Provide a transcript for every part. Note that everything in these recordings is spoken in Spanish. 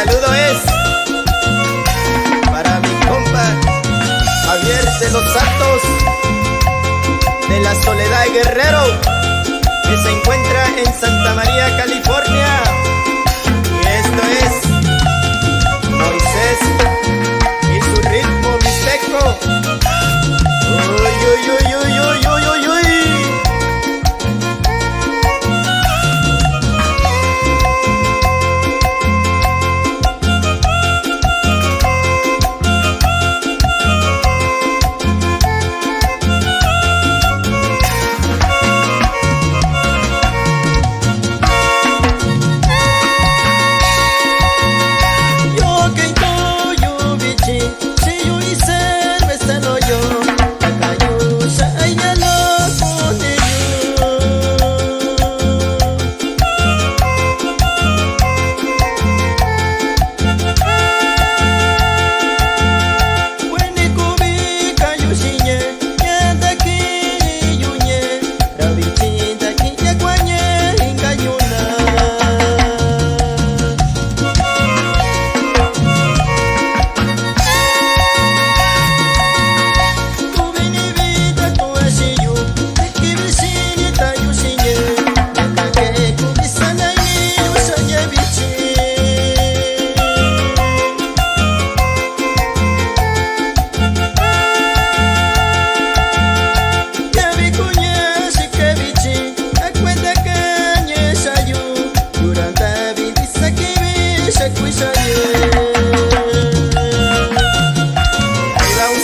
saludo es para mi compa Javier de los Santos de la Soledad Guerrero, que se encuentra en Santa María, California. Y esto es Moisés y su ritmo mixteco. Uy, uy, uy, uy, uy, uy, uy, uy.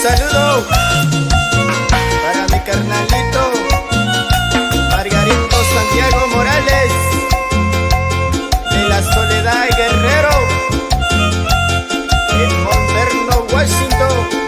Saludo para mi carnalito Margarito Santiago Morales de la Soledad Guerrero en Monterno, Washington.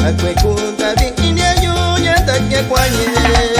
Akwe kunta bing inya yu nyata kya kwanye.